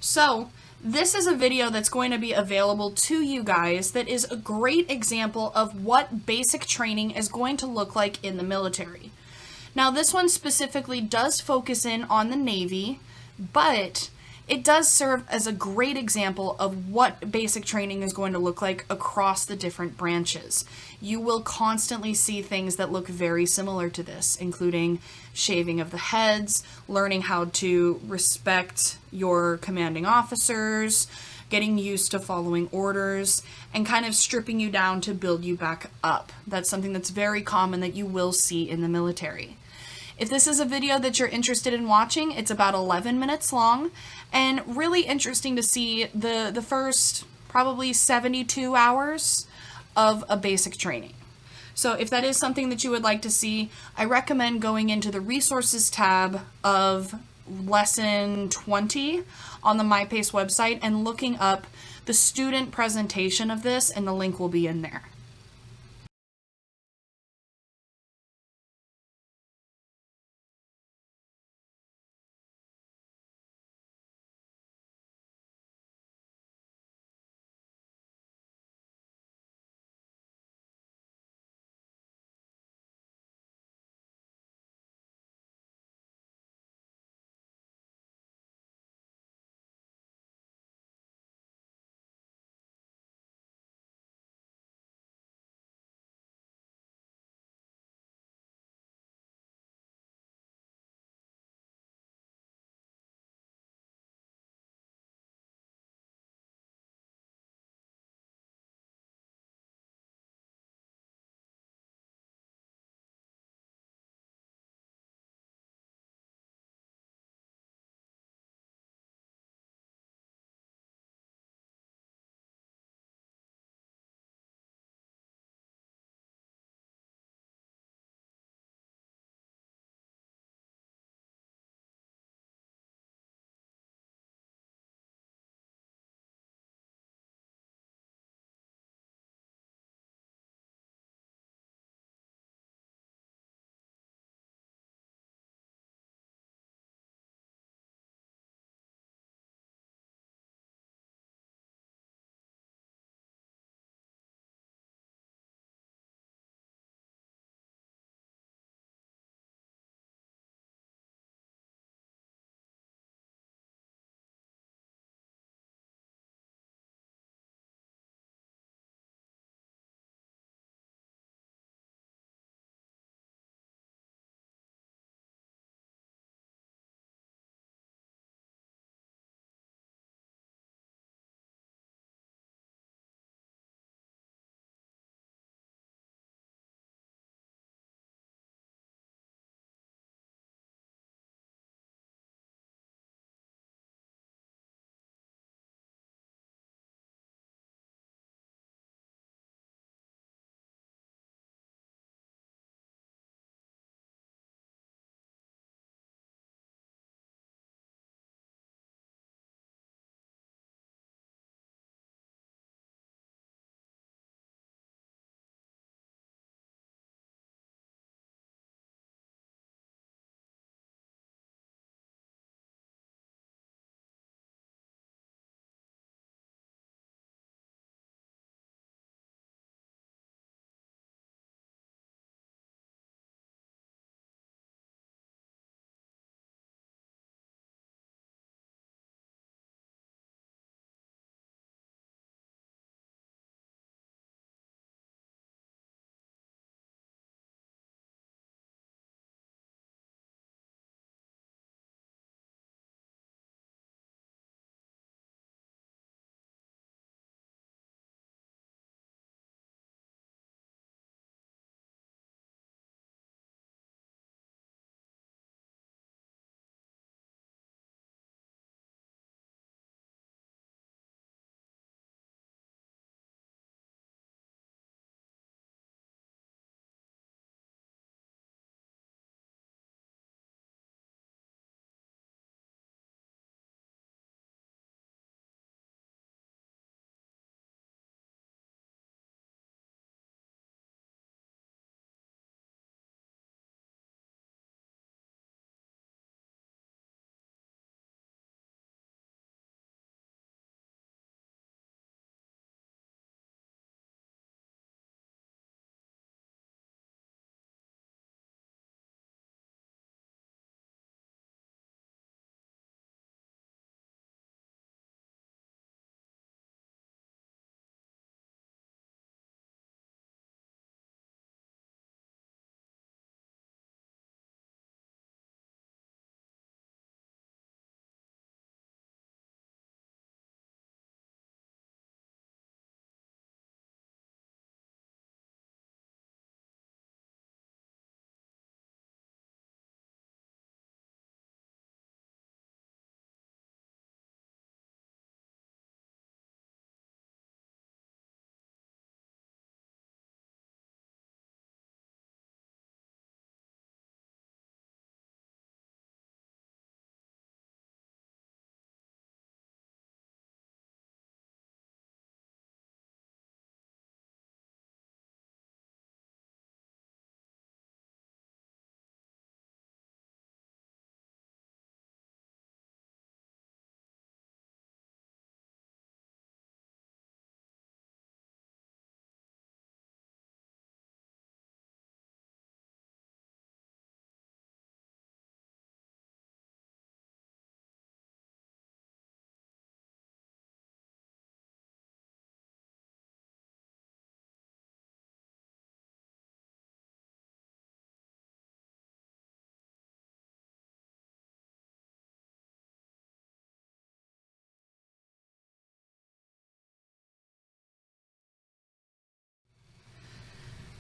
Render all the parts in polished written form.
So this is a video that's going to be available to you guys that is a great example of what basic training is going to look like in the military. Now this one specifically does focus in on the Navy, but it does serve as a great example of what basic training is going to look like across the different branches. You will constantly see things that look very similar to this, including shaving of the heads, learning how to respect your commanding officers, getting used to following orders, and kind of stripping you down to build you back up. That's something that's very common that you will see in the military. If this is a video that you're interested in watching, it's about 11 minutes long and really interesting to see the first probably 72 hours of a basic training. So if that is something that you would like to see, I recommend going into the resources tab of lesson 20 on the myPACE website and looking up the student presentation of this, and the link will be in there.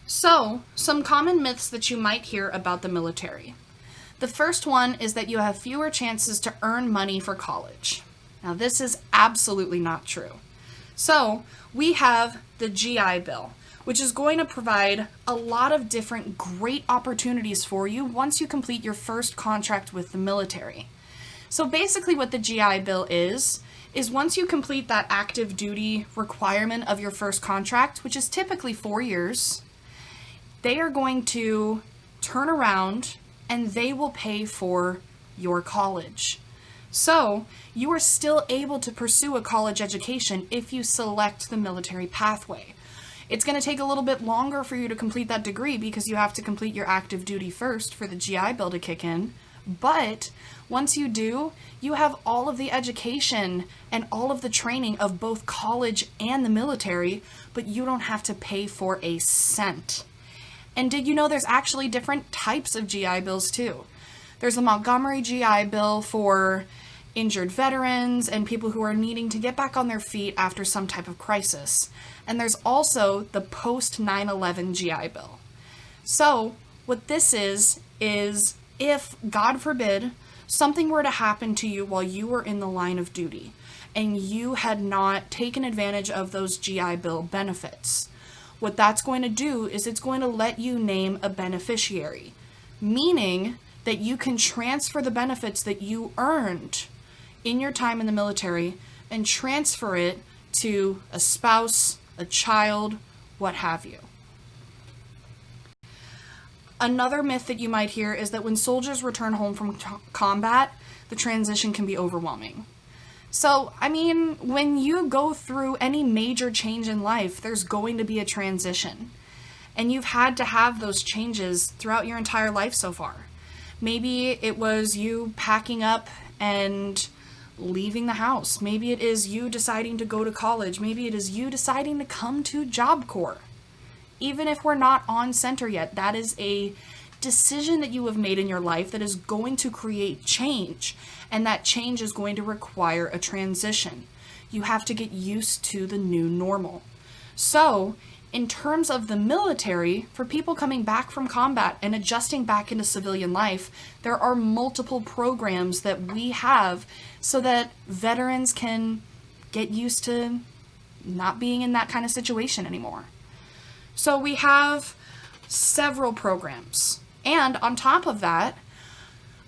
So, some common myths that you might hear about the military. The first one is that you have fewer chances to earn money for college. Now, this is absolutely not true. So, we have the GI Bill, which is going to provide a lot of different great opportunities for you once you complete your first contract with the military. So basically what the GI Bill is once you complete that active duty requirement of your first contract, which is typically 4 years, they are going to turn around and they will pay for your college. So you are still able to pursue a college education if you select the military pathway. It's going to take a little bit longer for you to complete that degree because you have to complete your active duty first for the GI Bill to kick in. But once you do, you have all of the education and all of the training of both college and the military, but you don't have to pay for a cent. And did you know there's actually different types of GI Bills too? There's the Montgomery GI Bill for injured veterans and people who are needing to get back on their feet after some type of crisis. And there's also the post 9/11 GI Bill. So what this is if, God forbid, something were to happen to you while you were in the line of duty and you had not taken advantage of those GI Bill benefits, what that's going to do is it's going to let you name a beneficiary, meaning that you can transfer the benefits that you earned in your time in the military and transfer it to a spouse, a child, what have you. Another myth that you might hear is that when soldiers return home from combat, the transition can be overwhelming. So, I mean, when you go through any major change in life, there's going to be a transition. And you've had to have those changes throughout your entire life so far. Maybe it was you packing up and leaving the house. Maybe it is you deciding to go to college. Maybe it is you deciding to come to Job Corps. Even if we're not on center yet, that is a decision that you have made in your life that is going to create change, and that change is going to require a transition. You have to get used to the new normal. So, in terms of the military, for people coming back from combat and adjusting back into civilian life, there are multiple programs that we have so that veterans can get used to not being in that kind of situation anymore. So we have several programs. And on top of that,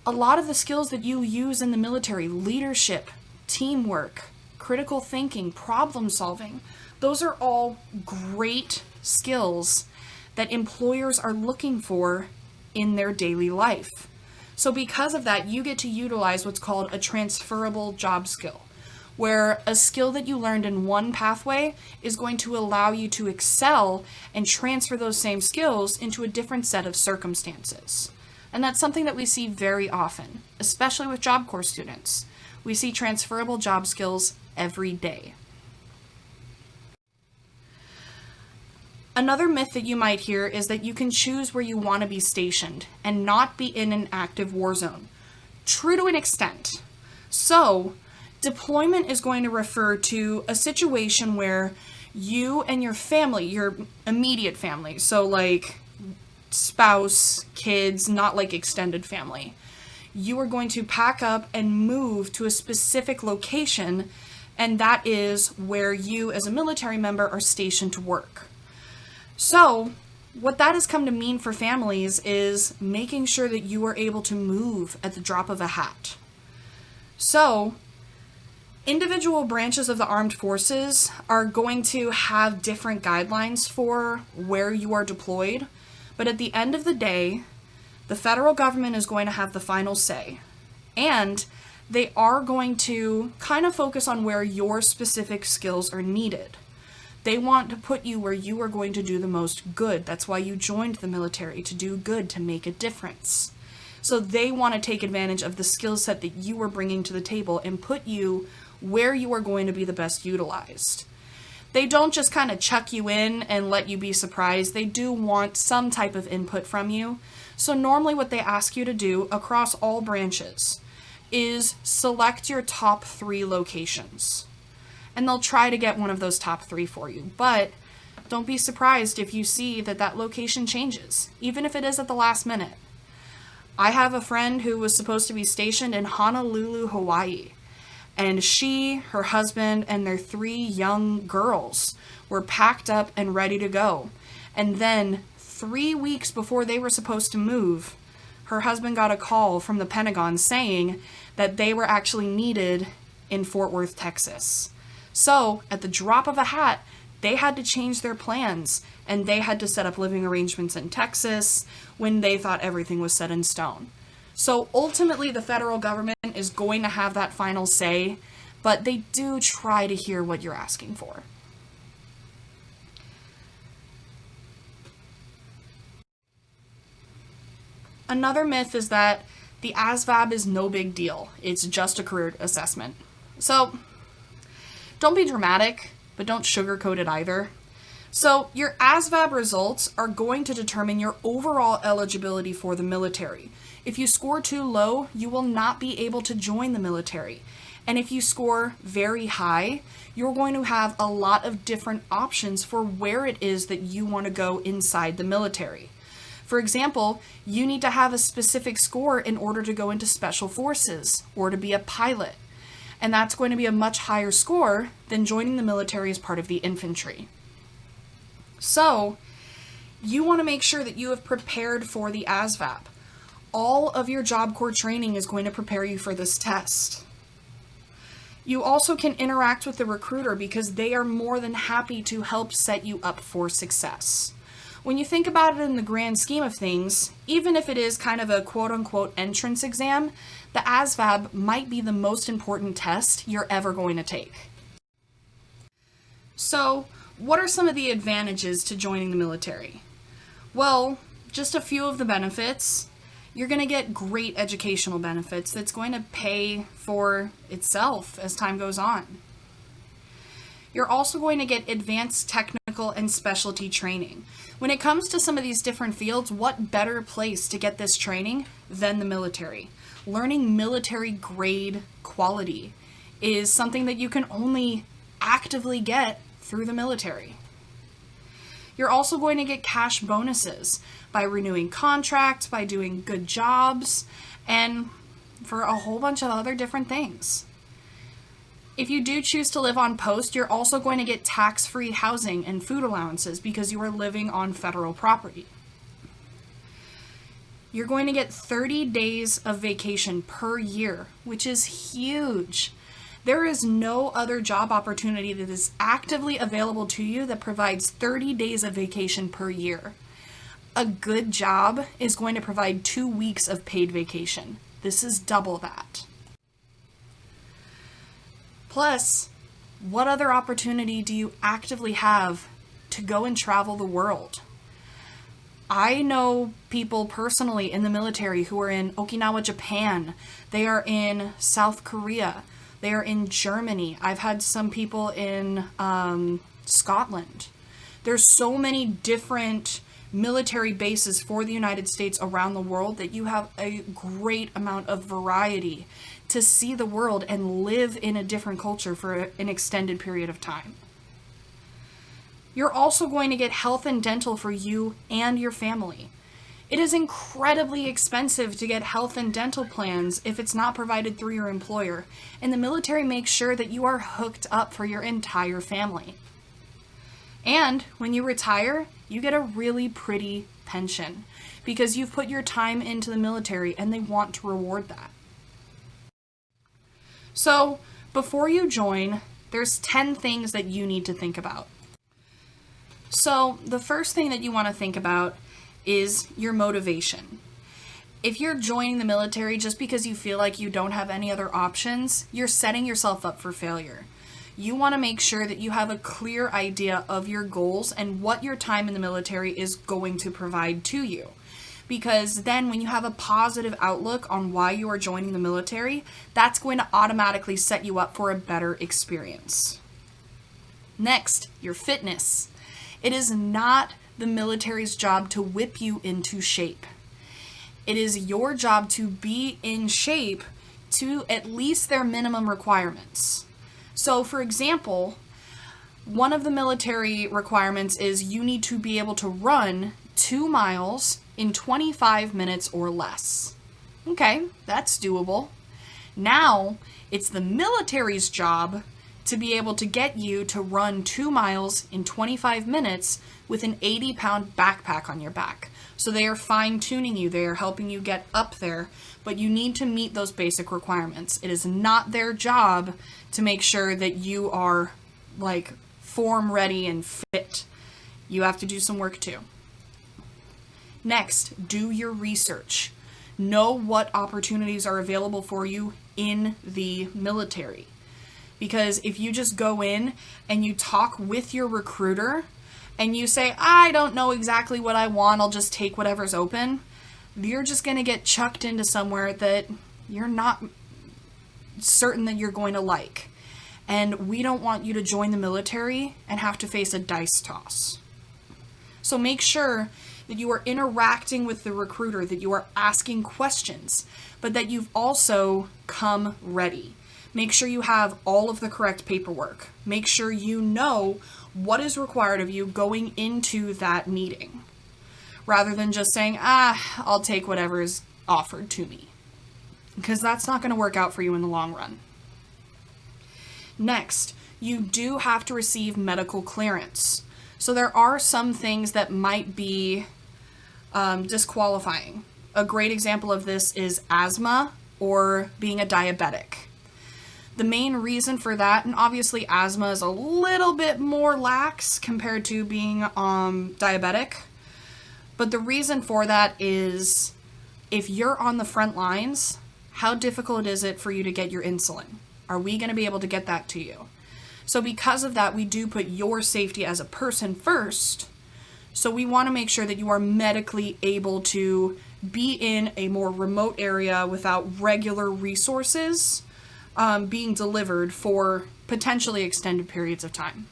a lot of the skills that you use in the military, leadership, teamwork, critical thinking, problem solving, those are all great skills that employers are looking for in their daily life. So because of that, you get to utilize what's called a transferable job skill, where a skill that you learned in one pathway is going to allow you to excel and transfer those same skills into a different set of circumstances. And that's something that we see very often, especially with Job Corps students. We see transferable job skills every day. Another myth that you might hear is that you can choose where you want to be stationed and not be in an active war zone. True to an extent. So, deployment is going to refer to a situation where you and your family, your immediate family, so like spouse, kids, not like extended family, you are going to pack up and move to a specific location, and that is where you as a military member are stationed to work. So, what that has come to mean for families is making sure that you are able to move at the drop of a hat. So, individual branches of the armed forces are going to have different guidelines for where you are deployed, but at the end of the day, the federal government is going to have the final say, and they are going to kind of focus on where your specific skills are needed. They want to put you where you are going to do the most good. That's why you joined the military, to do good, to make a difference. So they want to take advantage of the skill set that you are bringing to the table and put you where you are going to be the best utilized. They don't just kind of chuck you in and let you be surprised. They do want some type of input from you. So normally what they ask you to do across all branches is select your top 3 locations. And they'll try to get one of those top 3 for you. But don't be surprised if you see that that location changes, even if it is at the last minute. I have a friend who was supposed to be stationed in Honolulu, Hawaii, and she, her husband, and their 3 young girls were packed up and ready to go. And then 3 weeks before they were supposed to move, her husband got a call from the Pentagon saying that they were actually needed in Fort Worth, Texas. So, at the drop of a hat, they had to change their plans, and they had to set up living arrangements in Texas when they thought everything was set in stone. So ultimately, the federal government is going to have that final say, but they do try to hear what you're asking for. Another myth is that the ASVAB is no big deal. It's just a career assessment. So don't be dramatic, but don't sugarcoat it either. So your ASVAB results are going to determine your overall eligibility for the military. If you score too low, you will not be able to join the military. And if you score very high, you're going to have a lot of different options for where it is that you want to go inside the military. For example, you need to have a specific score in order to go into special forces or to be a pilot. And that's going to be a much higher score than joining the military as part of the infantry. So, you want to make sure that you have prepared for the ASVAB. All of your Job Corps training is going to prepare you for this test. You also can interact with the recruiter because they are more than happy to help set you up for success. When you think about it in the grand scheme of things, even if it is kind of a quote-unquote entrance exam, the ASVAB might be the most important test you're ever going to take. So, what are some of the advantages to joining the military? Well, just a few of the benefits. You're going to get great educational benefits that's going to pay for itself as time goes on. You're also going to get advanced technical and specialty training. When it comes to some of these different fields, what better place to get this training than the military? Learning military grade quality is something that you can only actively get through the military. You're also going to get cash bonuses by renewing contracts, by doing good jobs, and for a whole bunch of other different things. If you do choose to live on post, you're also going to get tax-free housing and food allowances because you are living on federal property. You're going to get 30 days of vacation per year, which is huge. There is no other job opportunity that is actively available to you that provides 30 days of vacation per year. A good job is going to provide 2 weeks of paid vacation. This is double that. Plus, what other opportunity do you actively have to go and travel the world? I know people personally in the military who are in Okinawa, Japan. They are in South Korea. They are in Germany. I've had some people in Scotland. There's so many different military bases for the United States around the world that you have a great amount of variety to see the world and live in a different culture for an extended period of time. You're also going to get health and dental for you and your family. It is incredibly expensive to get health and dental plans if it's not provided through your employer, and the military makes sure that you are hooked up for your entire family. And when you retire, you get a really pretty pension because you've put your time into the military and they want to reward that. So, before you join, there's 10 things that you need to think about. So, the first thing that you want to think about is your motivation. If you're joining the military just because you feel like you don't have any other options, you're setting yourself up for failure. You want to make sure that you have a clear idea of your goals and what your time in the military is going to provide to you. Because then when you have a positive outlook on why you are joining the military, that's going to automatically set you up for a better experience. Next, your fitness. It is not the military's job to whip you into shape. It is your job to be in shape to at least their minimum requirements. So, for example, one of the military requirements is you need to be able to run 2 miles in 25 minutes or less. Okay, that's doable. Now, it's the military's job to be able to get you to run 2 miles in 25 minutes with an 80-pound backpack on your back. So they are fine-tuning you, they are helping you get up there, but you need to meet those basic requirements. It is not their job to make sure that you are like form ready and fit. You have to do some work too. Next, do your research. Know what opportunities are available for you in the military. Because if you just go in and you talk with your recruiter and you say, I don't know exactly what I want, I'll just take whatever's open, you're just going to get chucked into somewhere that you're not certain that you're going to like. And we don't want you to join the military and have to face a dice toss. So make sure that you are interacting with the recruiter, that you are asking questions, but that you've also come ready. Make sure you have all of the correct paperwork. Make sure you know what is required of you going into that meeting, rather than just saying, I'll take whatever is offered to me, because that's not going to work out for you in the long run. Next, you do have to receive medical clearance. So there are some things that might be disqualifying. A great example of this is asthma or being a diabetic. The main reason for that, and obviously asthma is a little bit more lax compared to being diabetic, but the reason for that is if you're on the front lines, how difficult is it for you to get your insulin? Are we going to be able to get that to you? So because of that, we do put your safety as a person first. So we want to make sure that you are medically able to be in a more remote area without regular resources being delivered for potentially extended periods of time.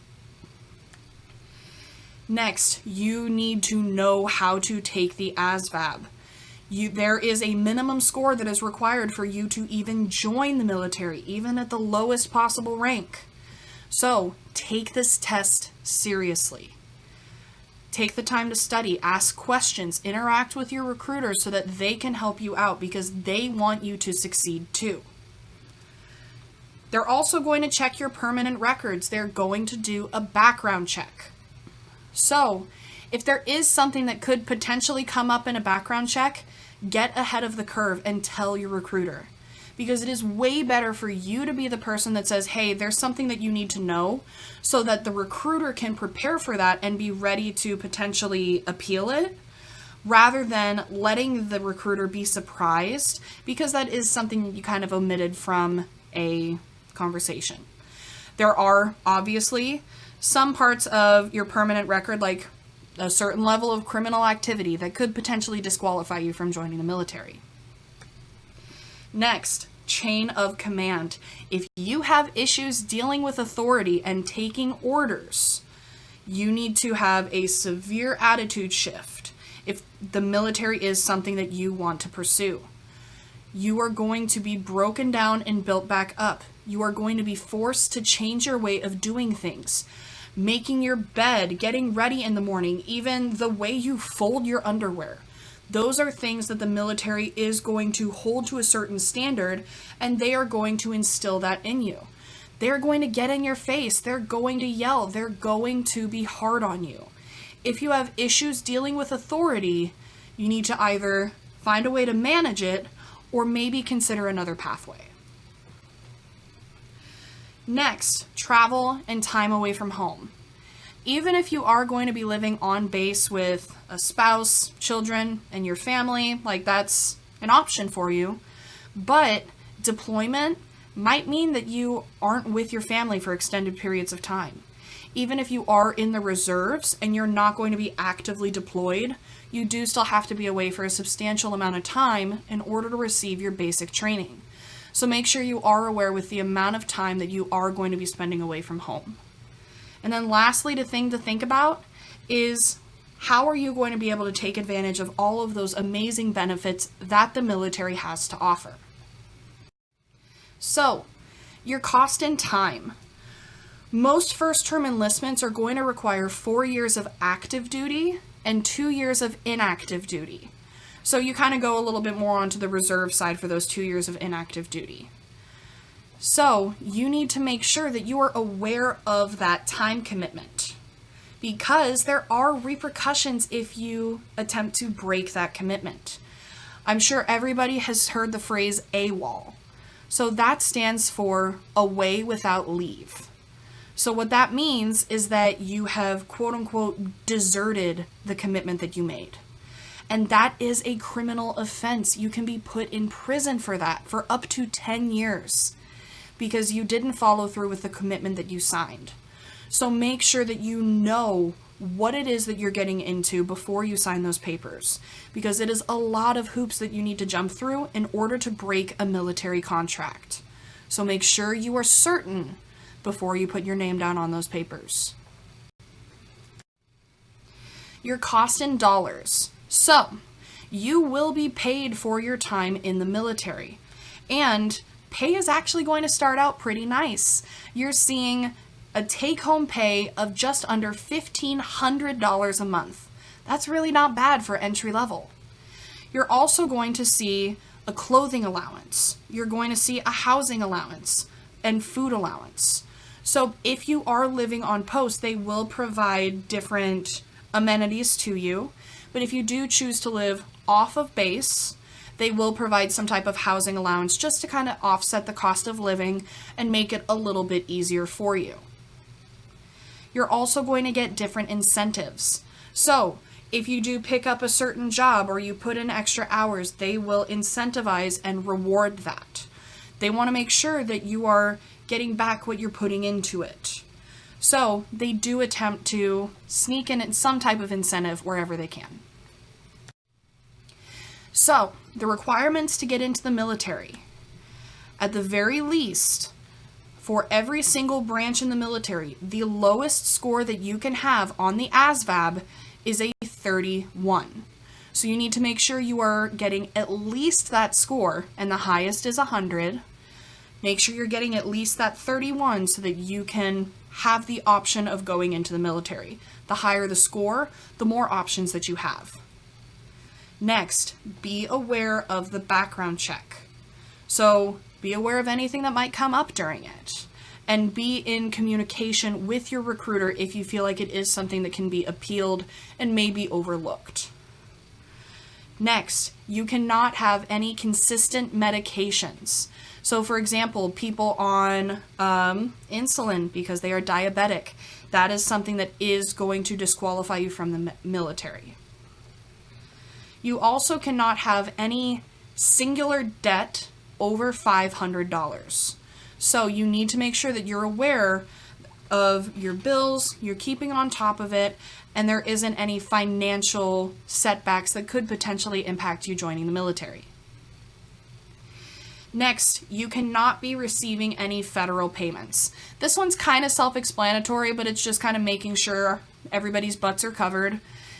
Next, you need to know how to take the ASVAB. There is a minimum score that is required for you to even join the military, even at the lowest possible rank. So take this test seriously. Take the time to study, ask questions, interact with your recruiters so that they can help you out because they want you to succeed too. They're also going to check your permanent records. They're going to do a background check. So if there is something that could potentially come up in a background check, get ahead of the curve and tell your recruiter. Because it is way better for you to be the person that says, hey, there's something that you need to know, so that the recruiter can prepare for that and be ready to potentially appeal it, rather than letting the recruiter be surprised, because that is something that you kind of omitted from a conversation. There are obviously some parts of your permanent record, like a certain level of criminal activity, that could potentially disqualify you from joining the military. Next, chain of command. If you have issues dealing with authority and taking orders, you need to have a severe attitude shift if the military is something that you want to pursue. You are going to be broken down and built back up. You are going to be forced to change your way of doing things. Making your bed, getting ready in the morning, even the way you fold your underwear. Those are things that the military is going to hold to a certain standard, and they are going to instill that in you. They're going to get in your face. They're going to yell. They're going to be hard on you. If you have issues dealing with authority, you need to either find a way to manage it or maybe consider another pathway. Next, travel and time away from home. Even if you are going to be living on base with a spouse, children, and your family, like that's an option for you, but deployment might mean that you aren't with your family for extended periods of time. Even if you are in the reserves and you're not going to be actively deployed, you do still have to be away for a substantial amount of time in order to receive your basic training. So make sure you are aware with the amount of time that you are going to be spending away from home. And then lastly, the thing to think about is how are you going to be able to take advantage of all of those amazing benefits that the military has to offer? So, your cost and time. Most first-term enlistments are going to require 4 years of active duty and 2 years of inactive duty. So you kind of go a little bit more onto the reserve side for those 2 years of inactive duty. So you need to make sure that you are aware of that time commitment, because there are repercussions if you attempt to break that commitment. I'm sure everybody has heard the phrase AWOL. So that stands for away without leave. So what that means is that you have quote unquote deserted the commitment that you made. And that is a criminal offense. You can be put in prison for that for up to 10 years because you didn't follow through with the commitment that you signed. So make sure that you know what it is that you're getting into before you sign those papers, because it is a lot of hoops that you need to jump through in order to break a military contract. So make sure you are certain before you put your name down on those papers. Your cost in dollars. So you will be paid for your time in the military, and pay is actually going to start out pretty nice. You're seeing a take-home pay of just under $1,500 a month. That's really not bad for entry level. You're also going to see a clothing allowance. You're going to see a housing allowance and food allowance. So if you are living on post, they will provide different amenities to you. But if you do choose to live off of base, they will provide some type of housing allowance just to kind of offset the cost of living and make it a little bit easier for you. You're also going to get different incentives. So if you do pick up a certain job or you put in extra hours, they will incentivize and reward that. They want to make sure that you are getting back what you're putting into it. So they do attempt to sneak in some type of incentive wherever they can. So the requirements to get into the military, at the very least, for every single branch in the military, the lowest score that you can have on the ASVAB is a 31. So you need to make sure you are getting at least that score, and the highest is 100. Make sure you're getting at least that 31 so that you can have the option of going into the military. The higher the score, the more options that you have. Next, be aware of the background check. So be aware of anything that might come up during it, and be in communication with your recruiter if you feel like it is something that can be appealed and may be overlooked. Next, you cannot have any consistent medications. So for example, people on insulin because they are diabetic, that is something that is going to disqualify you from the military. You also cannot have any singular debt over $500. So you need to make sure that you're aware of your bills, you're keeping on top of it, and there isn't any financial setbacks that could potentially impact you joining the military. Next, you cannot be receiving any federal payments. This one's kind of self-explanatory, but it's just kind of making sure everybody's butts are covered.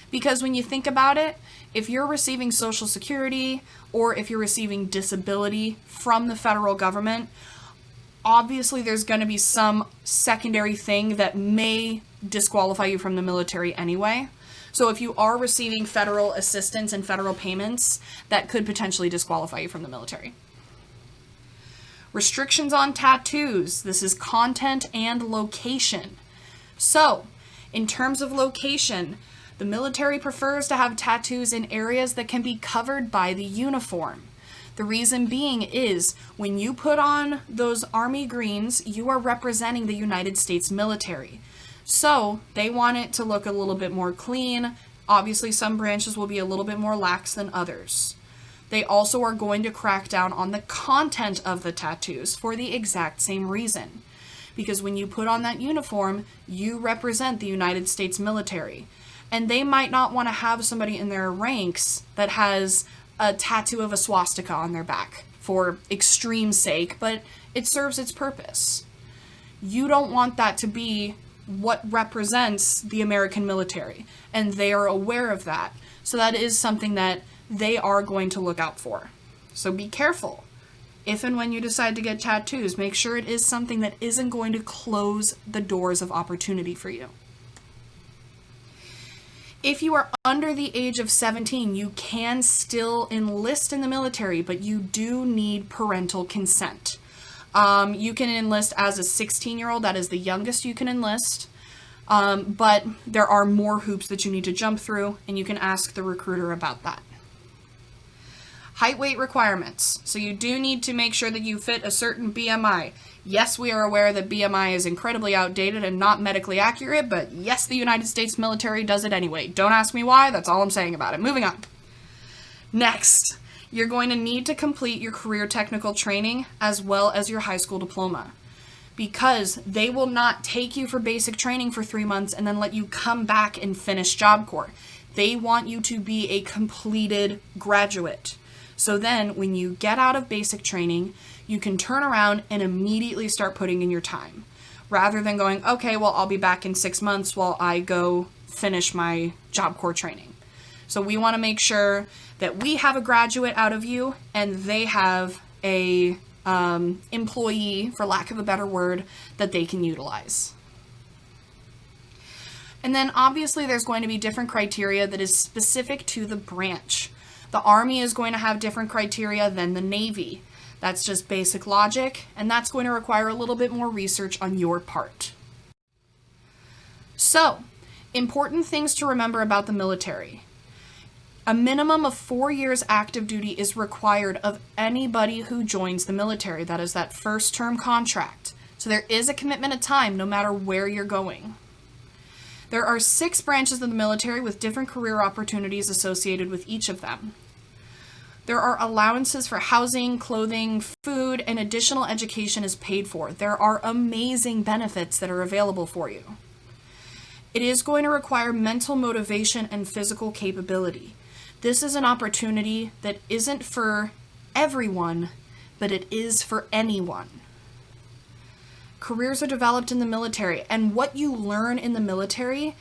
Because when you think about it, if you're receiving Social Security or if you're receiving disability from the federal government, obviously there's going to be some secondary thing that may disqualify you from the military anyway. So if you are receiving federal assistance and federal payments, that could potentially disqualify you from the military. Restrictions on tattoos. This is content and location. So, in terms of location, the military prefers to have tattoos in areas that can be covered by the uniform. The reason being is when you put on those army greens, you are representing the United States military. So they want it to look a little bit more clean. Obviously, some branches will be a little bit more lax than others. They also are going to crack down on the content of the tattoos for the exact same reason. Because when you put on that uniform, you represent the United States military. And they might not want to have somebody in their ranks that has a tattoo of a swastika on their back for extreme sake, but it serves its purpose. You don't want that to be what represents the American military, and they are aware of that. So that is something that they are going to look out for. So be careful. If and when you decide to get tattoos, make sure it is something that isn't going to close the doors of opportunity for you. If you are under the age of 17, you can still enlist in the military, but you do need parental consent. You can enlist as a 16-year-old, that is the youngest you can enlist, but there are more hoops that you need to jump through, and you can ask the recruiter about that. Height, weight requirements. So you do need to make sure that you fit a certain BMI. Yes, we are aware that BMI is incredibly outdated and not medically accurate, but yes, the United States military does it anyway. Don't ask me why, that's all I'm saying about it. Moving on. Next, you're going to need to complete your career technical training as well as your high school diploma, because they will not take you for basic training for 3 months and then let you come back and finish Job Corps. They want you to be a completed graduate. So then when you get out of basic training, you can turn around and immediately start putting in your time, rather than going, okay, well, I'll be back in 6 months while I go finish my Job Corps training. So we want to make sure that we have a graduate out of you and they have a employee, for lack of a better word, that they can utilize. And then obviously there's going to be different criteria that is specific to the branch. The Army is going to have different criteria than the Navy. That's just basic logic, and that's going to require a little bit more research on your part. So, important things to remember about the military. A minimum of 4 years active duty is required of anybody who joins the military. That is that first term contract. So there is a commitment of time no matter where you're going. There are 6 branches of the military with different career opportunities associated with each of them. There are allowances for housing, clothing, food, and additional education is paid for. There are amazing benefits that are available for you. It is going to require mental motivation and physical capability. This is an opportunity that isn't for everyone, but it is for anyone. Careers are developed in the military, and what you learn in the military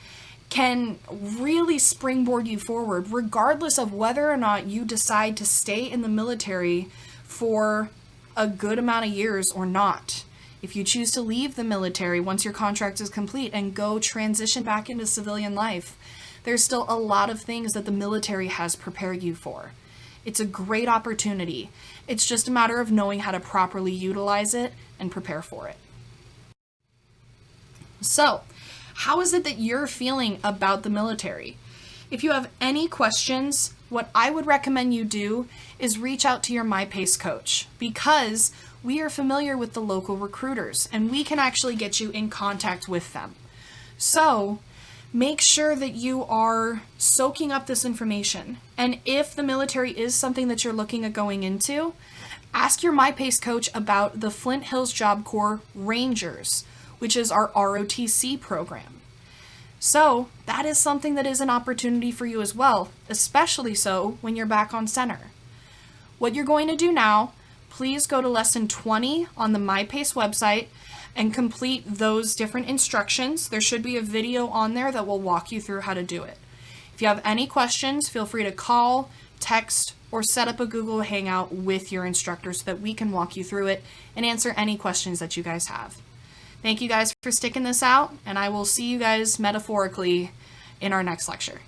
can really springboard you forward, regardless of whether or not you decide to stay in the military for a good amount of years or not. If you choose to leave the military once your contract is complete and go transition back into civilian life, there's still a lot of things that the military has prepared you for. It's a great opportunity. It's just a matter of knowing how to properly utilize it and prepare for it. So, how is it that you're feeling about the military? If you have any questions, what I would recommend you do is reach out to your myPACE coach, because we are familiar with the local recruiters and we can actually get you in contact with them. So, make sure that you are soaking up this information. And if the military is something that you're looking at going into, ask your myPACE coach about the Flint Hills Job Corps Rangers, which is our ROTC program. So that is something that is an opportunity for you as well, especially so when you're back on center. What you're going to do now, please go to lesson 20 on the myPACE website and complete those different instructions. There should be a video on there that will walk you through how to do it. If you have any questions, feel free to call, text, or set up a Google Hangout with your instructor so that we can walk you through it and answer any questions that you guys have. Thank you guys for sticking this out, and I will see you guys metaphorically in our next lecture.